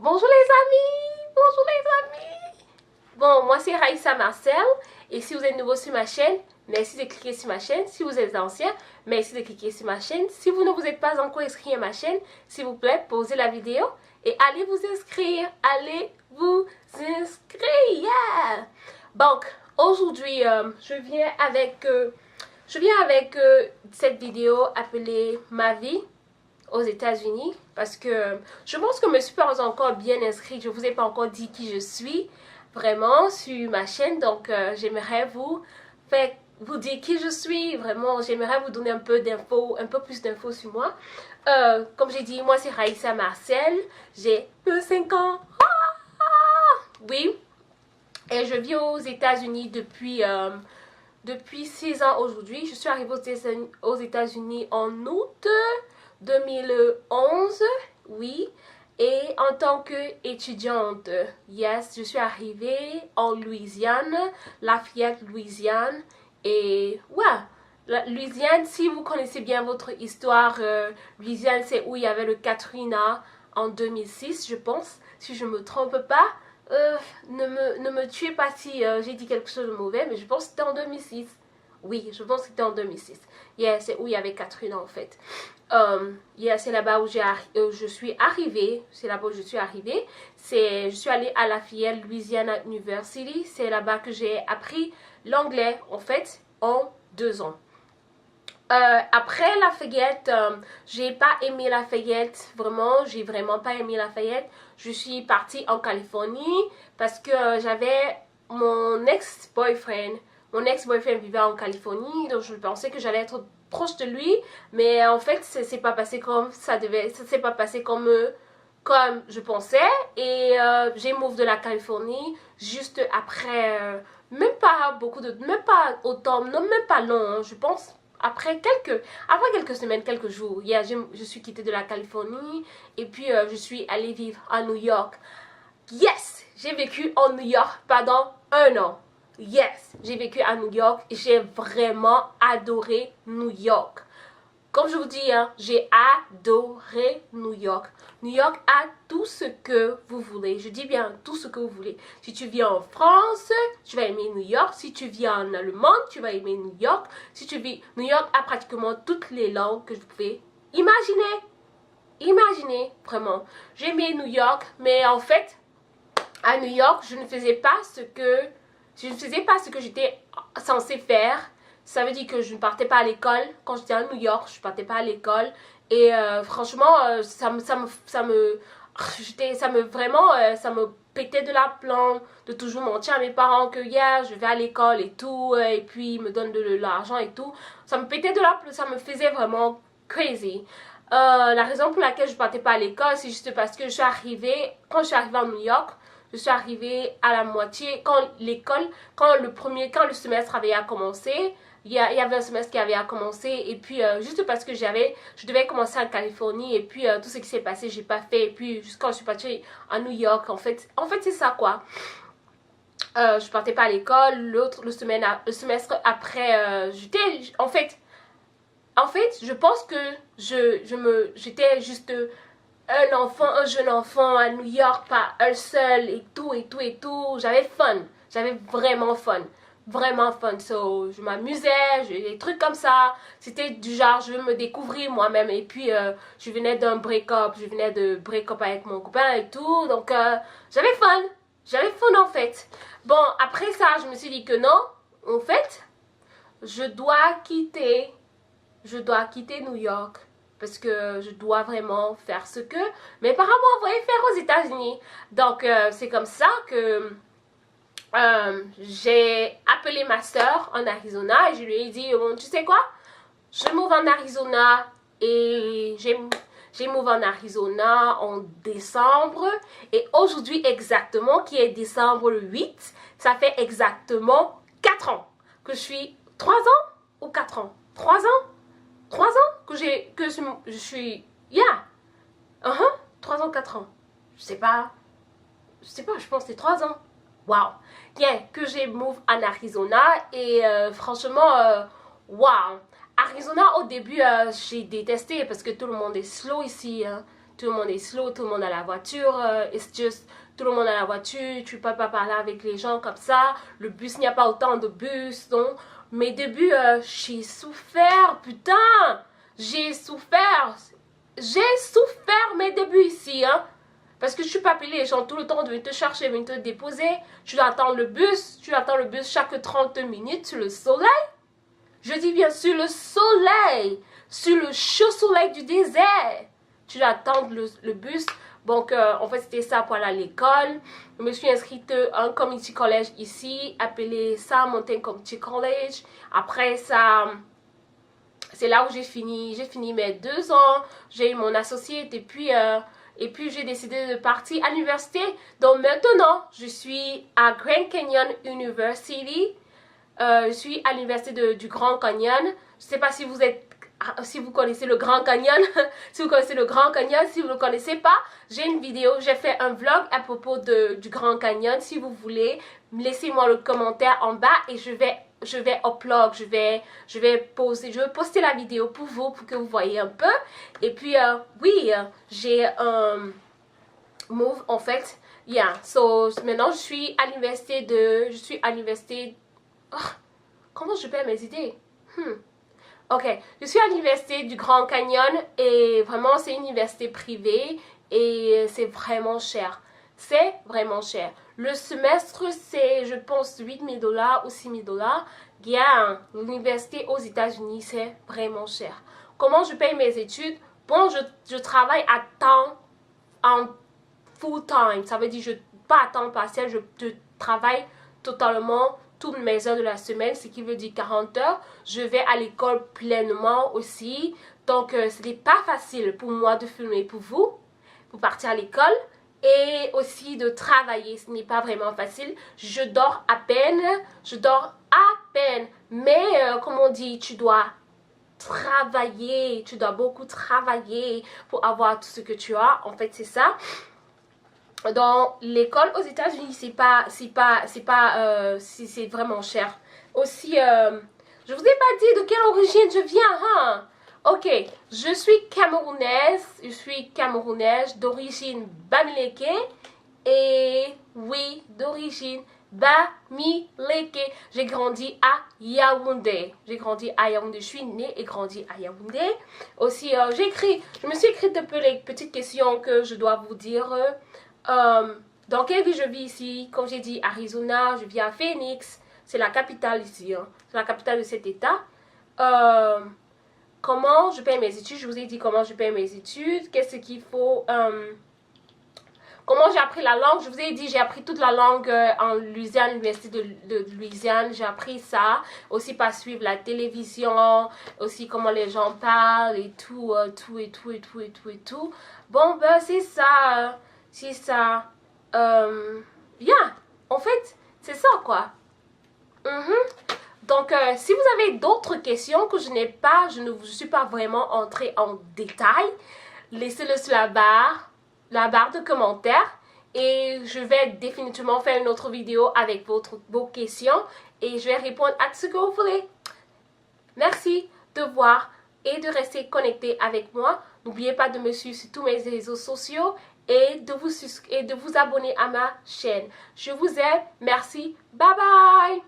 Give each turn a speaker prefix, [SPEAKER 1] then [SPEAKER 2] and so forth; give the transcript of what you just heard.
[SPEAKER 1] Bonjour les amis, bonjour les amis. Bon, moi c'est Raïssa Marcel et si vous êtes nouveau sur ma chaîne, merci de cliquer sur ma chaîne. Si vous êtes ancien, merci de cliquer sur ma chaîne. Si vous ne vous êtes pas encore inscrit à ma chaîne, s'il vous plaît, pausez la vidéo et allez vous inscrire. Allez vous inscrire. Yeah! Donc, aujourd'hui, je viens avec cette vidéo appelée Ma vie aux États-Unis parce que je pense que je me suis pas encore bien inscrite. Je vous ai pas encore dit qui je suis vraiment sur ma chaîne, donc j'aimerais vous dire qui je suis. Vraiment, j'aimerais vous donner un peu d'infos, un peu plus d'infos sur moi. Comme j'ai dit, moi c'est Raïssa Marcel, j'ai 5 ans. Oui, et je vis aux États-Unis depuis 6 ans aujourd'hui. Je suis arrivée aux États-Unis en août 2011, oui, et en tant qu'étudiante, yes, je suis arrivée en Louisiane, Lafayette, Louisiane, et ouais, la Louisiane, si vous connaissez bien votre histoire, Louisiane, c'est où il y avait le Katrina en 2006, je pense, si je me trompe pas. Ne me tuez pas si j'ai dit quelque chose de mauvais, mais je pense que c'était en 2006. Oui, je pense que c'était en 2006. Yeah, c'est où il y avait Katrina en fait. Yeah, c'est là-bas où je suis arrivée. C'est là-bas où je suis arrivée. Je suis allée à Lafayette Louisiana University. C'est là-bas que j'ai appris l'anglais en fait en 2 ans. Après Lafayette, j'ai pas aimé Lafayette, vraiment, j'ai vraiment pas aimé Lafayette. Je suis partie en Californie parce que j'avais mon ex-boyfriend. Mon ex-boyfriend vivait en Californie, donc je pensais que j'allais être proche de lui, mais en fait, ça s'est pas passé comme ça s'est pas passé comme je pensais. Et j'ai move de la Californie juste après, même pas autant, non, même pas long, hein, je pense. Après quelques semaines, quelques jours, yeah, je suis quittée de la Californie et puis je suis allée vivre à New York. Yes, j'ai vécu en New York pendant 1 an. Yes, j'ai vécu à New York et j'ai vraiment adoré New York. Comme je vous dis, hein, j'ai adoré New York. New York a tout ce que vous voulez. Je dis bien tout ce que vous voulez. Si tu vis en France, tu vas aimer New York. Si tu vis en Allemagne, tu vas aimer New York. Si tu vis... New York a pratiquement toutes les langues que je pouvais imaginer. Imaginez, vraiment. J'aimais New York, mais en fait, à New York, je ne faisais pas ce que j'étais censée faire. Ça veut dire que je ne partais pas à l'école. Quand j'étais à New York, je ne partais pas à l'école. Et franchement, ça me pétait de la plante de toujours mentir à mes parents que yeah, je vais à l'école et tout, et puis ils me donnent de l'argent et tout. Ça me pétait de la plante, ça me faisait vraiment crazy. La raison pour laquelle je ne partais pas à l'école, c'est juste parce que quand je suis arrivée à New York, je suis arrivée à la moitié, quand le semestre avait commencé. Il y avait un semestre qui avait commencé et puis juste parce que je devais commencer en Californie et puis tout ce qui s'est passé, j'ai pas fait. Et puis jusqu'à quand je suis partie à New York, en fait c'est ça quoi. Je partais pas à l'école, le semestre après, en fait, je pense que j'étais juste un jeune enfant à New York, pas un seul et tout et tout et tout. J'avais fun, j'avais vraiment fun. Vraiment fun, so je m'amusais, des trucs comme ça. C'était du genre, je veux me découvrir moi-même. Et puis, je venais de break-up avec mon copain et tout. Donc, j'avais fun en fait. Bon, après ça, je me suis dit que non, en fait, je dois quitter New York parce que je dois vraiment faire ce que mes parents m'envoyaient faire aux États-Unis. Donc, c'est comme ça que j'ai appelé ma soeur en Arizona et je lui ai dit, bon, tu sais quoi, je move en Arizona et j'ai move en Arizona en décembre et aujourd'hui exactement, qui est décembre 8, ça fait exactement 4 ans que je suis, 3 ans ou 4 ans, 3 ans 3 ans que je suis, yeah, 3 ans, 4 ans, je sais pas, je pense que c'est 3 ans. Wow. Bien, que j'ai move en Arizona et franchement, wow. Arizona, au début, j'ai détesté parce que tout le monde est slow ici. Hein. tout le monde est slow, tout le monde a la voiture, it's just, tout le monde a la voiture, tu peux pas parler avec les gens comme ça, le bus, il n'y a pas autant de bus, donc mes débuts, j'ai souffert, putain, j'ai souffert mes débuts ici, hein. Parce que je suis pas appelée les gens tout le temps de venir te chercher, de venir te déposer. Tu dois attendre le bus. Tu attends le bus chaque 30 minutes sur le soleil. Je dis bien sur le soleil. Sur le chaud soleil du désert. Tu dois attendre le bus. Donc, en fait, c'était ça pour aller à l'école. Je me suis inscrite à un community college ici, appelé ça Mountain Community College. Après ça, c'est là où j'ai fini mes 2 ans. J'ai eu mon associé et puis j'ai décidé de partir à l'université. Donc maintenant, je suis à Grand Canyon University. Je suis à l'université du Grand Canyon. Je ne sais pas si vous connaissez le Grand Canyon. Si vous connaissez le Grand Canyon, si vous ne le connaissez pas, j'ai une vidéo, j'ai fait un vlog à propos du Grand Canyon. Si vous voulez, laissez-moi le commentaire en bas et je vais upload, je vais poster la vidéo pour vous, pour que vous voyez un peu. Et puis, oui, j'ai un move, en fait. Yeah, so, maintenant, je suis à l'université oh, comment je perds mes idées? Ok, je suis à l'université du Grand Canyon et vraiment, c'est une université privée et c'est vraiment cher. C'est vraiment cher. Le semestre, c'est, je pense, 8 000 $ ou 6 000 $. Yeah, l'université aux États-Unis, c'est vraiment cher. Comment je paye mes études? Bon, je travaille à temps, en full time. Ça veut dire, pas à temps partiel, je travaille totalement toutes mes heures de la semaine, ce qui veut dire 40 heures. Je vais à l'école pleinement aussi. Donc, ce n'est pas facile pour moi de filmer pour vous, pour partir à l'école. Et aussi de travailler, ce n'est pas vraiment facile. Je dors à peine, mais comme on dit, tu dois travailler, tu dois beaucoup travailler pour avoir tout ce que tu as. En fait, c'est ça. Dans l'école aux États-Unis, c'est vraiment cher. Aussi, je vous ai pas dit de quelle origine je viens, hein? Ok, je suis camerounaise d'origine bamileke et oui, d'origine bamileke. J'ai grandi à Yaoundé. Je suis née et grandi à Yaoundé. Aussi, je me suis écrite un peu les petites questions que je dois vous dire. Dans quelle ville je vis ici? Comme j'ai dit, Arizona, je vis à Phoenix. C'est la capitale ici, hein. C'est la capitale de cet état. Comment je paye mes études? Je vous ai dit comment je paye mes études. Qu'est-ce qu'il faut? Comment j'ai appris la langue? Je vous ai dit, j'ai appris toute la langue en Louisiane, l'université de Louisiane. J'ai appris ça. Aussi par suivre la télévision. Aussi comment les gens parlent et tout, tout. Bon, ben c'est ça. C'est ça. Yeah. En fait, c'est ça quoi. Donc, si vous avez d'autres questions que je ne suis pas vraiment entrée en détail, laissez-le sur la barre de commentaires et je vais définitivement faire une autre vidéo avec vos questions et je vais répondre à tout ce que vous voulez. Merci de voir et de rester connecté avec moi. N'oubliez pas de me suivre sur tous mes réseaux sociaux et de vous abonner à ma chaîne. Je vous aime. Merci. Bye bye.